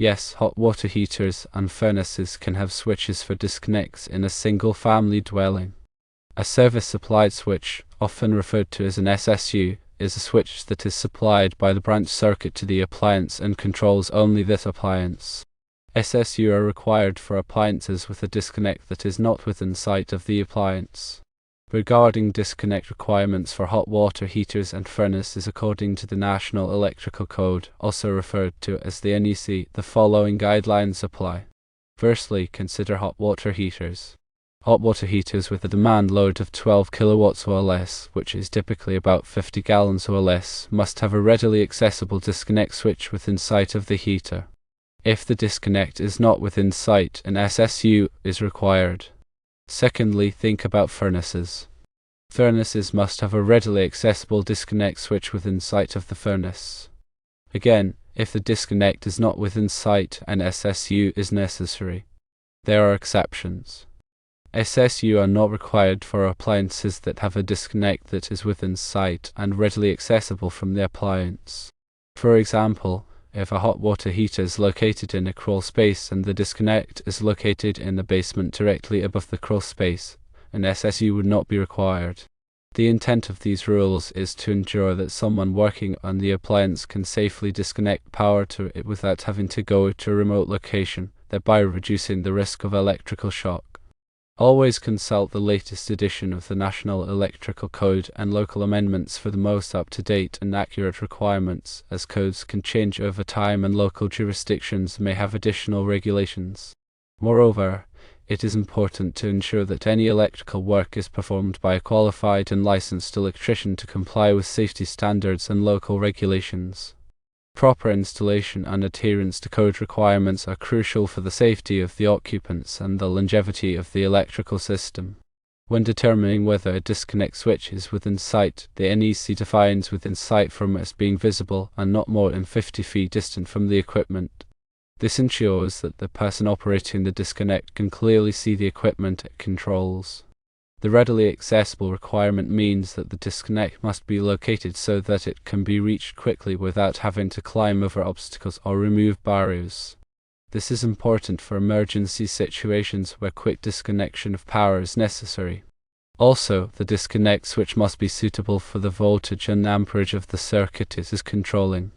Yes, hot water heaters and furnaces can have switches for disconnects in a single-family dwelling. A service-supplied switch, often referred to as an SSU, is a switch that is supplied by the branch circuit to the appliance and controls only that appliance. SSU are required for appliances with a disconnect that is not within sight of the appliance. Regarding disconnect requirements for hot water heaters and furnaces according to the National Electrical Code, also referred to as the NEC, the following guidelines apply. Firstly, consider hot water heaters. Hot water heaters with a demand load of 12 kilowatts or less, which is typically about 50 gallons or less, must have a readily accessible disconnect switch within sight of the heater. If the disconnect is not within sight, an SSU is required. Secondly, think about furnaces. Furnaces must have a readily accessible disconnect switch within sight of the furnace. Again, if the disconnect is not within sight, an SSU is necessary. There are exceptions. SSU are not required for appliances that have a disconnect that is within sight and readily accessible from the appliance. For example, if a hot water heater is located in a crawl space and the disconnect is located in the basement directly above the crawl space, an SSU would not be required. The intent of these rules is to ensure that someone working on the appliance can safely disconnect power to it without having to go to a remote location, thereby reducing the risk of electrical shock. Always consult the latest edition of the National Electrical Code and local amendments for the most up-to-date and accurate requirements, as codes can change over time and local jurisdictions may have additional regulations. Moreover, it is important to ensure that any electrical work is performed by a qualified and licensed electrician to comply with safety standards and local regulations. Proper installation and adherence to code requirements are crucial for the safety of the occupants and the longevity of the electrical system. When determining whether a disconnect switch is within sight, the NEC defines within sight from as being visible and not more than 50 feet distant from the equipment. This ensures that the person operating the disconnect can clearly see the equipment it controls. The readily accessible requirement means that the disconnect must be located so that it can be reached quickly without having to climb over obstacles or remove barriers. This is important for emergency situations where quick disconnection of power is necessary. Also, the disconnect switch must be suitable for the voltage and amperage of the circuit it is controlling.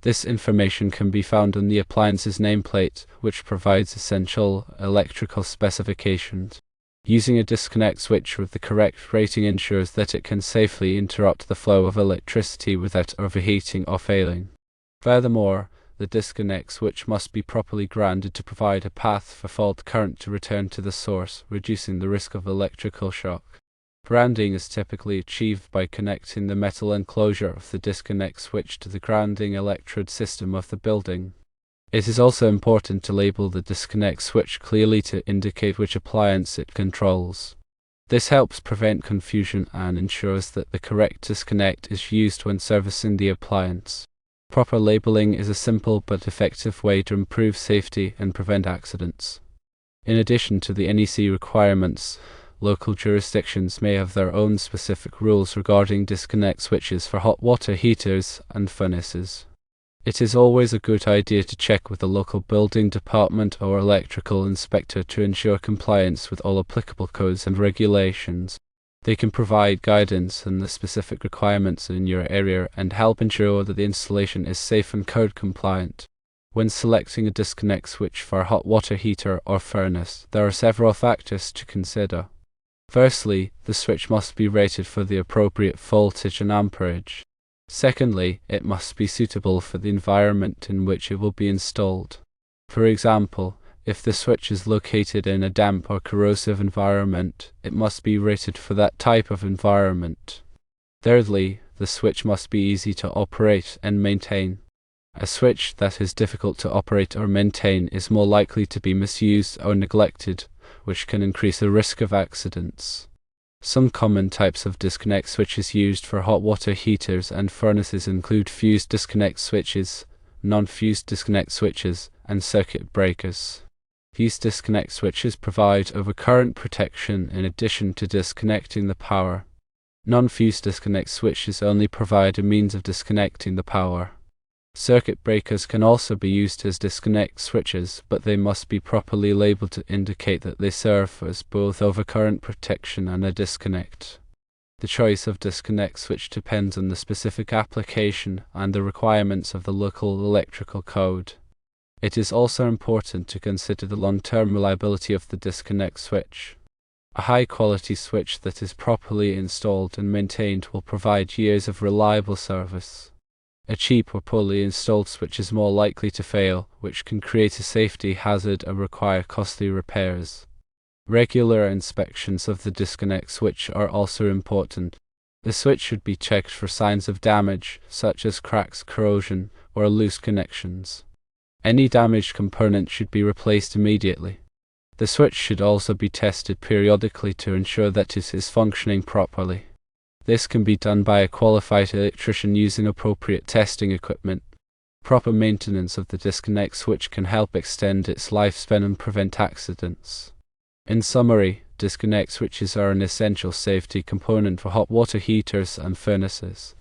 This information can be found on the appliance's nameplate, which provides essential electrical specifications. Using a disconnect switch with the correct rating ensures that it can safely interrupt the flow of electricity without overheating or failing. Furthermore, the disconnect switch must be properly grounded to provide a path for fault current to return to the source, reducing the risk of electrical shock. Grounding is typically achieved by connecting the metal enclosure of the disconnect switch to the grounding electrode system of the building. It is also important to label the disconnect switch clearly to indicate which appliance it controls. This helps prevent confusion and ensures that the correct disconnect is used when servicing the appliance. Proper labeling is a simple but effective way to improve safety and prevent accidents. In addition to the NEC requirements, local jurisdictions may have their own specific rules regarding disconnect switches for hot water heaters and furnaces. It is always a good idea to check with the local building department or electrical inspector to ensure compliance with all applicable codes and regulations. They can provide guidance on the specific requirements in your area and help ensure that the installation is safe and code compliant. When selecting a disconnect switch for a hot water heater or furnace, there are several factors to consider. Firstly, the switch must be rated for the appropriate voltage and amperage. Secondly, it must be suitable for the environment in which it will be installed. For example, if the switch is located in a damp or corrosive environment, it must be rated for that type of environment. Thirdly, the switch must be easy to operate and maintain. A switch that is difficult to operate or maintain is more likely to be misused or neglected, which can increase the risk of accidents. Some common types of disconnect switches used for hot water heaters and furnaces include fused disconnect switches, non-fused disconnect switches, and circuit breakers. Fused disconnect switches provide overcurrent protection in addition to disconnecting the power. Non-fused disconnect switches only provide a means of disconnecting the power. Circuit breakers can also be used as disconnect switches, but they must be properly labeled to indicate that they serve as both overcurrent protection and a disconnect. The choice of disconnect switch depends on the specific application and the requirements of the local electrical code. It is also important to consider the long-term reliability of the disconnect switch. A high-quality switch that is properly installed and maintained will provide years of reliable service. A cheap or poorly installed switch is more likely to fail, which can create a safety hazard and require costly repairs. Regular inspections of the disconnect switch are also important. The switch should be checked for signs of damage, such as cracks, corrosion, or loose connections. Any damaged component should be replaced immediately. The switch should also be tested periodically to ensure that it is functioning properly. This can be done by a qualified electrician using appropriate testing equipment. Proper maintenance of the disconnect switch can help extend its lifespan and prevent accidents. In summary, disconnect switches are an essential safety component for hot water heaters and furnaces.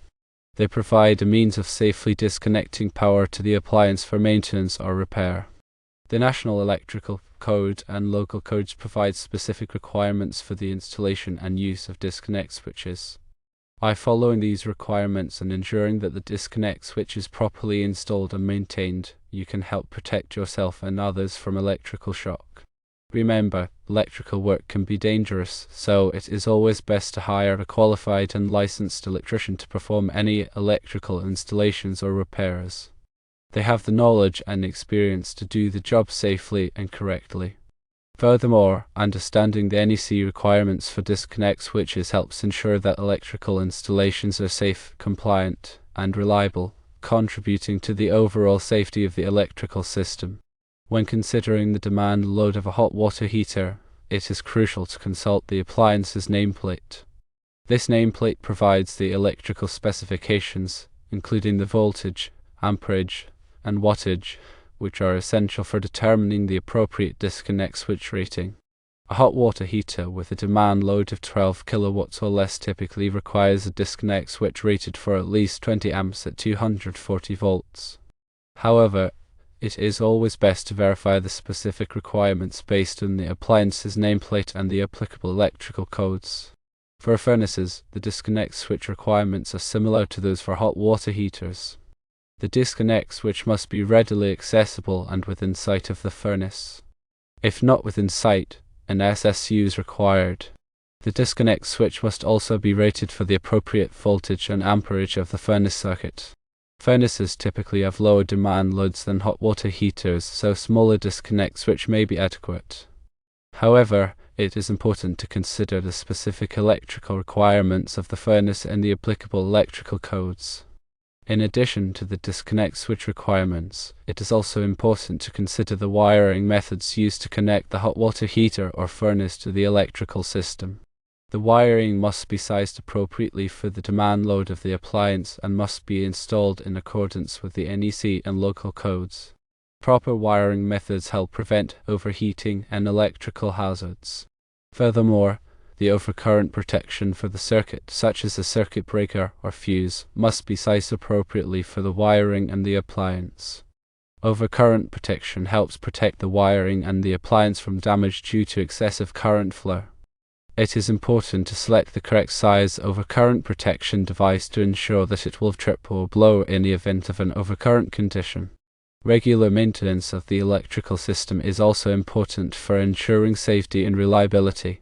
They provide a means of safely disconnecting power to the appliance for maintenance or repair. The National Electrical Code and local codes provide specific requirements for the installation and use of disconnect switches. By following these requirements and ensuring that the disconnect switch is properly installed and maintained, you can help protect yourself and others from electrical shock. Remember, electrical work can be dangerous, so it is always best to hire a qualified and licensed electrician to perform any electrical installations or repairs. They have the knowledge and experience to do the job safely and correctly. Furthermore, understanding the NEC requirements for disconnect switches helps ensure that electrical installations are safe, compliant, and reliable, contributing to the overall safety of the electrical system. When considering the demand load of a hot water heater, it is crucial to consult the appliance's nameplate. This nameplate provides the electrical specifications, including the voltage, amperage, and wattage, which are essential for determining the appropriate disconnect switch rating. A hot water heater with a demand load of 12 kilowatts or less typically requires a disconnect switch rated for at least 20 amps at 240 volts. However, it is always best to verify the specific requirements based on the appliance's nameplate and the applicable electrical codes. For furnaces, the disconnect switch requirements are similar to those for hot water heaters. The disconnect switch must be readily accessible and within sight of the furnace. If not within sight, an SSU is required. The disconnect switch must also be rated for the appropriate voltage and amperage of the furnace circuit. Furnaces typically have lower demand loads than hot water heaters, so a smaller disconnect switch may be adequate. However, it is important to consider the specific electrical requirements of the furnace and the applicable electrical codes. In addition to the disconnect switch requirements, it is also important to consider the wiring methods used to connect the hot water heater or furnace to the electrical system. The wiring must be sized appropriately for the demand load of the appliance and must be installed in accordance with the NEC and local codes. Proper wiring methods help prevent overheating and electrical hazards. Furthermore, the overcurrent protection for the circuit, such as a circuit breaker or fuse, must be sized appropriately for the wiring and the appliance. Overcurrent protection helps protect the wiring and the appliance from damage due to excessive current flow. It is important to select the correct size overcurrent protection device to ensure that it will trip or blow in the event of an overcurrent condition. Regular maintenance of the electrical system is also important for ensuring safety and reliability.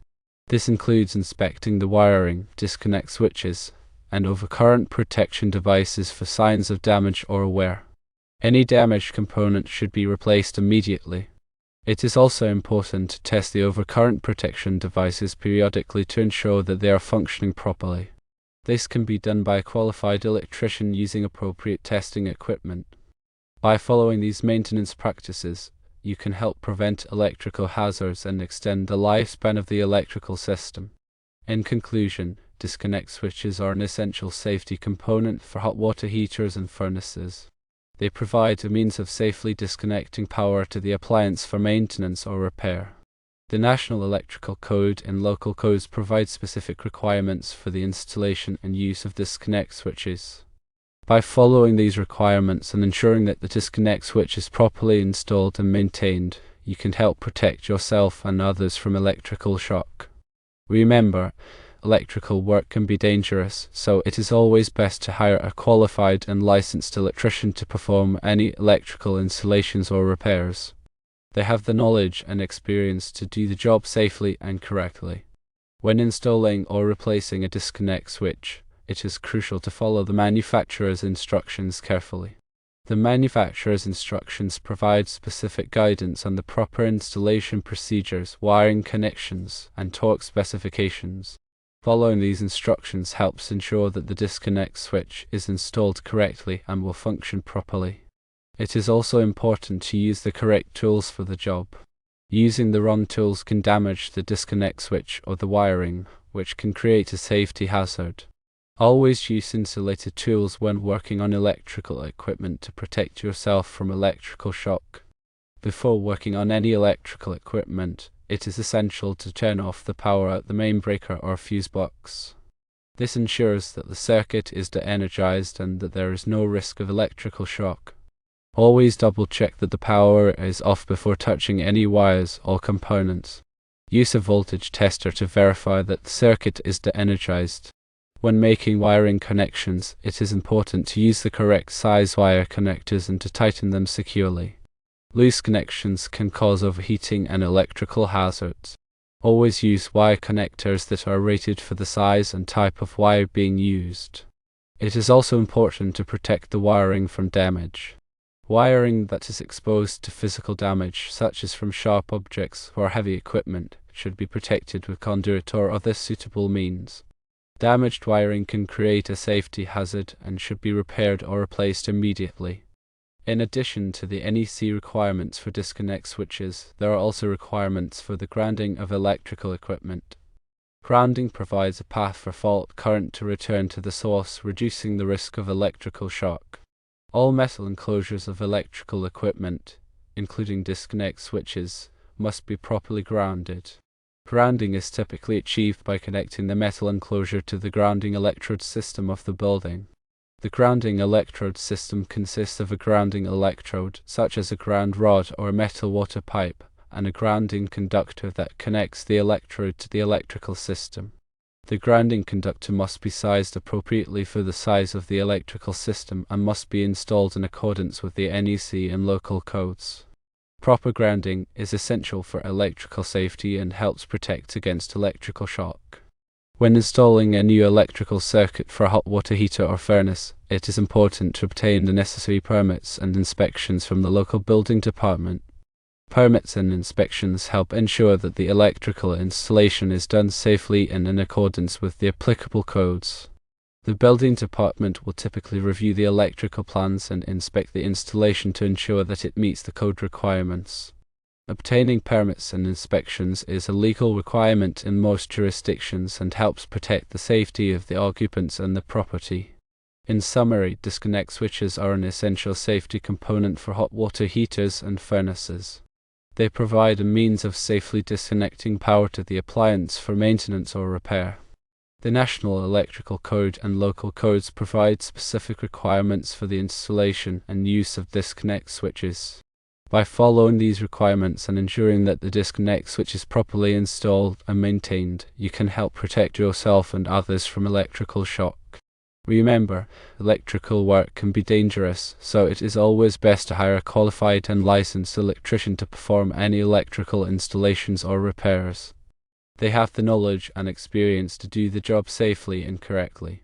This includes inspecting the wiring, disconnect switches, and overcurrent protection devices for signs of damage or wear. Any damaged component should be replaced immediately. It is also important to test the overcurrent protection devices periodically to ensure that they are functioning properly. This can be done by a qualified electrician using appropriate testing equipment. By following these maintenance practices, you can help prevent electrical hazards and extend the lifespan of the electrical system. In conclusion, disconnect switches are an essential safety component for hot water heaters and furnaces. They provide a means of safely disconnecting power to the appliance for maintenance or repair. The National Electrical Code and local codes provide specific requirements for the installation and use of disconnect switches. By following these requirements and ensuring that the disconnect switch is properly installed and maintained, you can help protect yourself and others from electrical shock. Remember, electrical work can be dangerous, so it is always best to hire a qualified and licensed electrician to perform any electrical installations or repairs. They have the knowledge and experience to do the job safely and correctly. When installing or replacing a disconnect switch, it is crucial to follow the manufacturer's instructions carefully. The manufacturer's instructions provide specific guidance on the proper installation procedures, wiring connections, and torque specifications. Following these instructions helps ensure that the disconnect switch is installed correctly and will function properly. It is also important to use the correct tools for the job. Using the wrong tools can damage the disconnect switch or the wiring, which can create a safety hazard. Always use insulated tools when working on electrical equipment to protect yourself from electrical shock. Before working on any electrical equipment, it is essential to turn off the power at the main breaker or fuse box. This ensures that the circuit is de-energized and that there is no risk of electrical shock. Always double-check that the power is off before touching any wires or components. Use a voltage tester to verify that the circuit is de-energized. When making wiring connections, it is important to use the correct size wire connectors and to tighten them securely. Loose connections can cause overheating and electrical hazards. Always use wire connectors that are rated for the size and type of wire being used. It is also important to protect the wiring from damage. Wiring that is exposed to physical damage, such as from sharp objects or heavy equipment, should be protected with conduit or other suitable means. Damaged wiring can create a safety hazard and should be repaired or replaced immediately. In addition to the NEC requirements for disconnect switches, there are also requirements for the grounding of electrical equipment. Grounding provides a path for fault current to return to the source, reducing the risk of electrical shock. All metal enclosures of electrical equipment, including disconnect switches, must be properly grounded. Grounding is typically achieved by connecting the metal enclosure to the grounding electrode system of the building. The grounding electrode system consists of a grounding electrode, such as a ground rod or a metal water pipe, and a grounding conductor that connects the electrode to the electrical system. The grounding conductor must be sized appropriately for the size of the electrical system and must be installed in accordance with the NEC and local codes. Proper grounding is essential for electrical safety and helps protect against electrical shock. When installing a new electrical circuit for a hot water heater or furnace, it is important to obtain the necessary permits and inspections from the local building department. Permits and inspections help ensure that the electrical installation is done safely and in accordance with the applicable codes. The building department will typically review the electrical plans and inspect the installation to ensure that it meets the code requirements. Obtaining permits and inspections is a legal requirement in most jurisdictions and helps protect the safety of the occupants and the property. In summary, disconnect switches are an essential safety component for hot water heaters and furnaces. They provide a means of safely disconnecting power to the appliance for maintenance or repair. The National Electrical Code and local codes provide specific requirements for the installation and use of disconnect switches. By following these requirements and ensuring that the disconnect switch is properly installed and maintained, you can help protect yourself and others from electrical shock. Remember, electrical work can be dangerous, so it is always best to hire a qualified and licensed electrician to perform any electrical installations or repairs. They have the knowledge and experience to do the job safely and correctly.